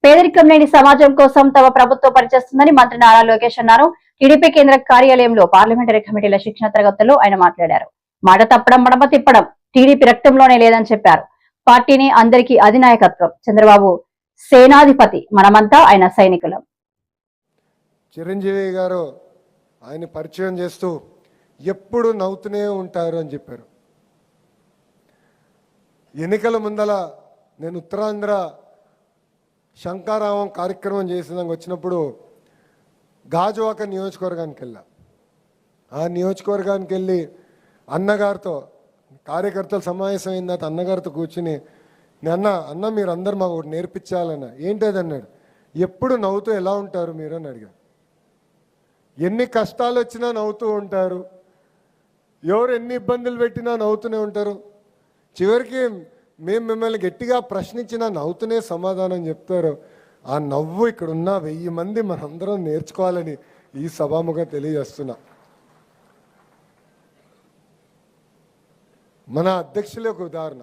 పేదరికం లేని సమాజం కోసం తమ ప్రభుత్వం పనిచేస్తుందని మంత్రి నారా లోకేష్ అన్నారు. టీడీపీ కేంద్ర కార్యాలయంలో పార్లమెంటరీ కమిటీల శిక్షణ తరగతుల్లో ఆయన మాట్లాడారు. మాట తప్పడం మడమ తిప్పడం టీడీపీ రక్తంలోనే లేదని చెప్పారు. పార్టీని అందరికీ అధినాయకత్వం. చంద్రబాబు సేనాధిపతి, మనమంతా ఆయన సైనికులం. చిరంజీవి గారు ఆయన పరిచయం చేస్తూ ఎప్పుడు నవ్వుతూనే ఉంటారు అని చెప్పారు. ఎన్నికల ముందల నేను ఉత్తరాంధ్ర శంకారావం కార్యక్రమం చేసేదానికి వచ్చినప్పుడు గాజువాక నియోజకవర్గానికి వెళ్ళా. ఆ నియోజకవర్గానికి వెళ్ళి అన్నగారితో కార్యకర్తలు సమావేశం అయిన తర్వాత అన్నగారితో కూర్చుని అన్న మీరు అందరు మాకు ఒకటి నేర్పించాలన్న. ఏంటది అన్నాడు. ఎప్పుడు నవ్వుతూ ఎలా ఉంటారు మీరు అని అడిగారు. ఎన్ని కష్టాలు వచ్చినా నవ్వుతూ ఉంటారు, ఎవరు ఎన్ని ఇబ్బందులు పెట్టినా నవ్వుతూనే ఉంటారు, చివరికి మేము మిమ్మల్ని గట్టిగా ప్రశ్నించినా నవ్వుతూనే సమాధానం చెప్తారు. ఆ నవ్వు ఇక్కడ ఉన్న 1000 మంది మనందరం నేర్చుకోవాలని ఈ సభాముగా తెలియజేస్తున్నా. మన అధ్యక్షులే ఒక ఉదాహరణ.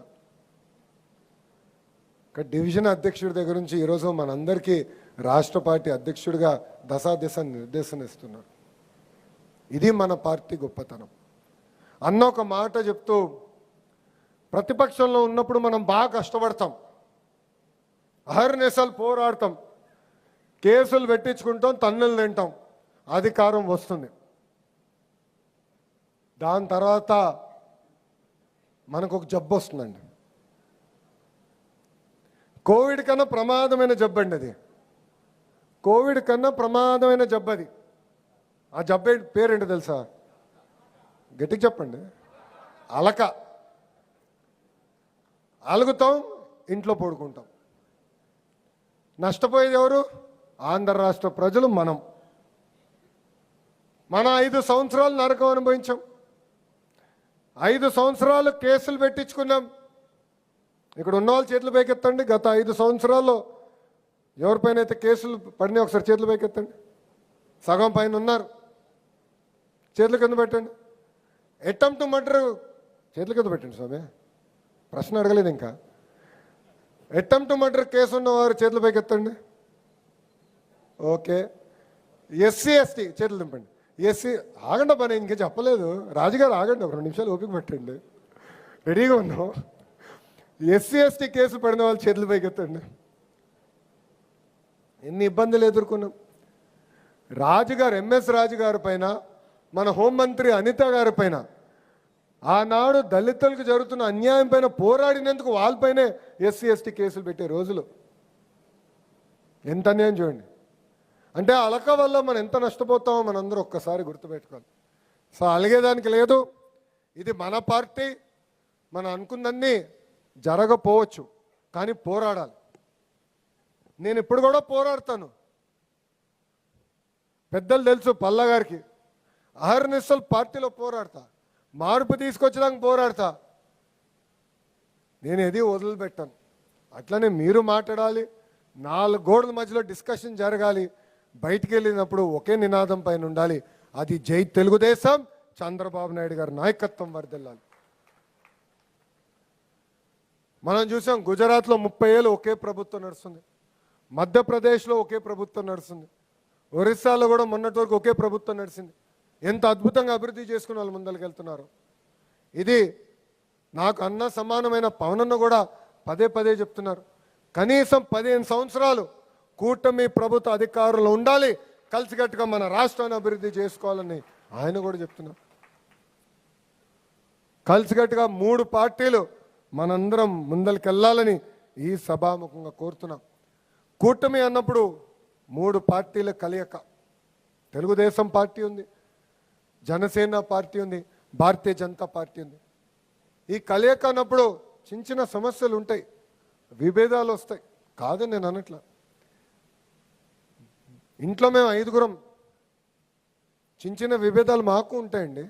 ఒక డివిజన్ అధ్యక్షుడి దగ్గర నుంచి ఈరోజు మనందరికీ రాష్ట్ర పార్టీ అధ్యక్షుడిగా దశ నిర్దేశన ఇస్తున్నారు. ఇది మన పార్టీ గొప్పతనం. అన్న ఒక మాట చెప్తూ, ప్రతిపక్షంలో ఉన్నప్పుడు మనం బాగా కష్టపడతాం, అహర్నిశలు పోరాడతాం, కేసులు పెట్టించుకుంటాం, తన్నులు తింటాం, అధికారం వస్తుంది. దాని తర్వాత మనకు ఒక జబ్బు వస్తుందండి. కోవిడ్ కన్నా ప్రమాదమైన జబ్బు అండి అది. కోవిడ్ కన్నా ప్రమాదమైన జబ్బు అది. ఆ జబ్బు పేరేంటో తెలుసా? గట్టిగా చెప్పండి. అలక. అలుగుతాం, ఇంట్లో పడుకుంటాం. నష్టపోయేది ఎవరు? ఆంధ్ర రాష్ట్ర ప్రజలు. మనం 5 సంవత్సరాలు నరకం అనుభవించాం. 5 సంవత్సరాలు కేసులు పెట్టించుకున్నాం. ఇక్కడ ఉన్న వాళ్ళు చేతులు పైకెత్తండి. గత 5 సంవత్సరాల్లో ఎవరిపైన అయితే కేసులు పడినాయి ఒకసారి చేతులు పైకెత్తండి. సగం పైన ఉన్నారు, చేతుల కింద పెట్టండి. అటెంప్ట్ మర్డర్ చేతుల కింద పెట్టండి స్వామి, ప్రశ్న అడగలేదు ఇంకా. అటెంప్ట్ మర్డర్ కేసు ఉన్నవారు చేతుల పైకెత్తండి. ఓకే. ఎస్సీ ఎస్టీ చేతులు దింపండి. ఎస్సీ ఆగండి పని, ఇంకే చెప్పలేదు. రాజుగారు ఆగండి, ఒక 2 నిమిషాలు ఓపిక పెట్టండి, రెడీగా ఉన్నాం. ఎస్సీ ఎస్టీ కేసు పడిన వాళ్ళు చేతుల పైకెత్తండి. ఎన్ని ఇబ్బందులు ఎదుర్కొన్నాం. రాజుగారు, ఎంఎస్ రాజుగారి పైన, మన హోంమంత్రి అనిత గారి పైన, ఆనాడు దళితులకు జరుగుతున్న అన్యాయం పైన పోరాడినందుకు వాళ్ళపైనే ఎస్సీ ఎస్టీ కేసులు పెట్టే రోజులు. ఎంత అన్యాయం చూడండి. అంటే అలక వల్ల మనం ఎంత నష్టపోతామో మనందరూ ఒక్కసారి గుర్తుపెట్టుకోవాలి. సో అలిగేదానికి లేదు. ఇది మన పార్టీ. మనం అనుకున్నన్నీ జరగపోవచ్చు, కానీ పోరాడాలి. నేను ఇప్పుడు కూడా పోరాడతాను. పెద్దలు తెలుసు పల్లా గారికి, అహర్నిశలు పార్టీలో పోరాడతా, మార్పు తీసుకొచ్చడానికి పోరాడతా. నేను ఏది వదిలిపెట్టాను. అట్లనే మీరు మాట్లాడాలి, 4 గోడల మధ్యలో డిస్కషన్ జరగాలి. బయటికి వెళ్ళినప్పుడు ఒకే నినాదం పైన ఉండాలి, అది జై తెలుగుదేశం, చంద్రబాబు నాయుడు గారి నాయకత్వం వర్ధిల్లాలి. మనం చూసాం గుజరాత్లో 30 ఏళ్ళు ఒకే ప్రభుత్వం నడుస్తుంది, మధ్యప్రదేశ్లో ఒకే ప్రభుత్వం నడుస్తుంది, ఒరిస్సాలో కూడా మొన్నటి వరకు ఒకే ప్రభుత్వం నడిచింది. ఎంత అద్భుతంగా అభివృద్ధి చేసుకుని వాళ్ళు ముందరికి వెళ్తున్నారు. ఇది నాకు అన్న సమానమైన పవనన్న కూడా పదే చెప్తున్నారు. కనీసం 15 సంవత్సరాలు కూటమి ప్రభుత్వ అధికారులు ఉండాలి, కలిసికట్టుగా మన రాష్ట్రాన్ని అభివృద్ధి చేసుకోవాలని ఆయన కూడా చెప్తున్నారు. కలిసికట్టుగా 3 పార్టీలు మనందరం ముందరికి వెళ్ళాలని ఈ సభాముఖంగా కోరుతున్నాం. కూటమి అన్నప్పుడు 3 పార్టీల కలయిక. తెలుగుదేశం పార్టీ ఉంది, జనసేన పార్టీ ఉంది, భారతీయ జనతా పార్టీ ఉంది. ఈ కలయిక అన్నప్పుడు చిన్న సమస్యలు ఉంటాయి, విభేదాలు వస్తాయి, కాదని నేను అనట్లా. ఇంట్లో మేము 5గురం, చిన్న విభేదాలు మాకు ఉంటాయండి,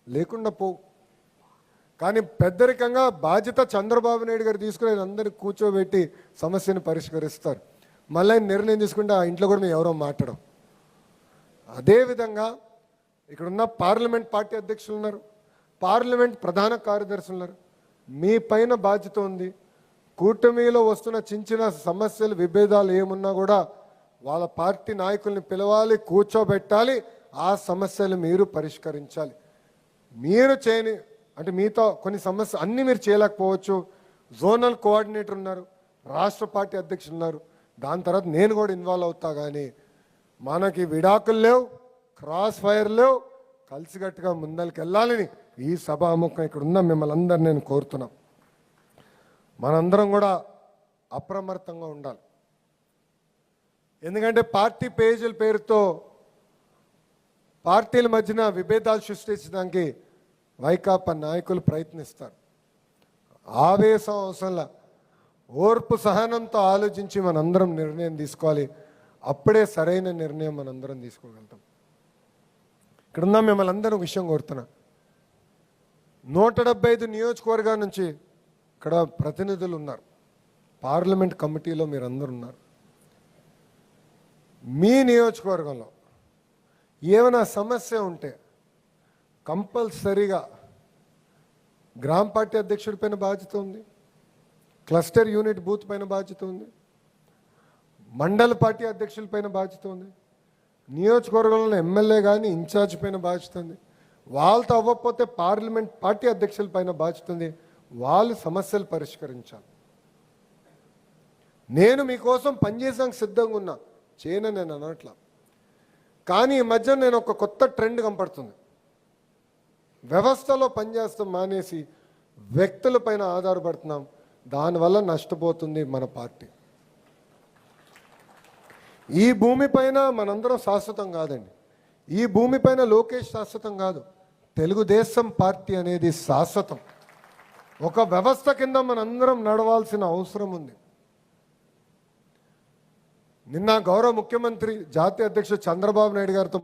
లేకుండా పోవు. కానీ పెద్దరికంగా బాధ్యత చంద్రబాబు నాయుడు గారు తీసుకుని అందరినీ కూర్చోబెట్టి సమస్యను పరిష్కరిస్తారు. మళ్ళీ నిర్ణయం తీసుకుంటే ఆ ఇంట్లో కూడా మేము ఎవరో మాట్లాడం. అదేవిధంగా ఇక్కడున్న పార్లమెంట్ పార్టీ అధ్యక్షులు ఉన్నారు, పార్లమెంట్ ప్రధాన కార్యదర్శులు ఉన్నారు. మీ పైన బాధ్యత ఉంది. కూటమిలో వస్తున్న చిన్న సమస్యలు విభేదాలు ఏమున్నా కూడా వాళ్ళ పార్టీ నాయకుల్ని పిలవాలి, కూర్చోబెట్టాలి, ఆ సమస్యలు మీరు పరిష్కరించాలి. మీరు చేయని అంటే మీతో కొన్ని సమస్యలు అన్నీ మీరు చేయలేకపోవచ్చు. జోనల్ కోఆర్డినేటర్ ఉన్నారు, రాష్ట్ర పార్టీ అధ్యక్షులు ఉన్నారు, దాని తర్వాత నేను కూడా ఇన్వాల్వ్ అవుతా. కానీ మనకి విడాకులు లేవు, క్రాస్ ఫైర్ లేవు, కలిసికట్టుగా ముందరికి వెళ్ళాలని ఈ సభాముఖం ఇక్కడ ఉన్న మిమ్మల్ని అందరు నేను కోరుతున్నాం. మనందరం కూడా అప్రమత్తంగా ఉండాలి. ఎందుకంటే పార్టీ పేజీల పేరుతో పార్టీల మధ్యన విభేదాలు సృష్టించడానికి వైకాపా నాయకులు ప్రయత్నిస్తారు. ఆవేశం అవసరంలా ఓర్పు సహనంతో ఆలోచించి మనందరం నిర్ణయం తీసుకోవాలి. అప్పుడే సరైన నిర్ణయం మనందరం తీసుకోగలుగుతాం. ఇక్కడున్న మిమ్మల్ని అందరూ విషయం కోరుతున్నా. 175 నియోజకవర్గాల నుంచి ఇక్కడ ప్రతినిధులు ఉన్నారు, పార్లమెంట్ కమిటీలో మీరందరూ ఉన్నారు. మీ నియోజకవర్గంలో ఏమైనా సమస్య ఉంటే కంపల్సరీగా గ్రామ పార్టీ అధ్యక్షుడి పైన బాధ్యత ఉంది, క్లస్టర్ యూనిట్ బూత్ పైన బాధ్యత ఉంది, మండల పార్టీ అధ్యక్షుల పైన బాధ్యత ఉంది, నియోజకవర్గంలో ఎమ్మెల్యే కానీ ఇన్ఛార్జ్ పైన బాధ్యత ఉంది. వాళ్ళతో అవ్వకపోతే పార్లమెంట్ పార్టీ అధ్యక్షుల పైన బాధ్యత ఉంది. వాళ్ళు సమస్యలు పరిష్కరించాలి. నేను మీకోసం పనిచేసానికి సిద్ధంగా ఉన్నా, చేయను నేను అనట్లా. కానీ ఈ మధ్య నేను ఒక కొత్త ట్రెండ్ కనపడుతుంది. వ్యవస్థలో పనిచేస్తాం మానేసి వ్యక్తుల పైన ఆధారపడుతున్నాం. దానివల్ల నష్టపోతుంది మన పార్టీ. ఈ భూమి పైన మనందరం శాశ్వతం కాదండి. ఈ భూమి పైన లోకేష్ శాశ్వతం కాదు, తెలుగుదేశం పార్టీ అనేది శాశ్వతం. ఒక వ్యవస్థ కింద మనందరం నడవాల్సిన అవసరం ఉంది. నిన్న గౌరవ ముఖ్యమంత్రి జాతీయ అధ్యక్షుడు చంద్రబాబు నాయుడు గారితో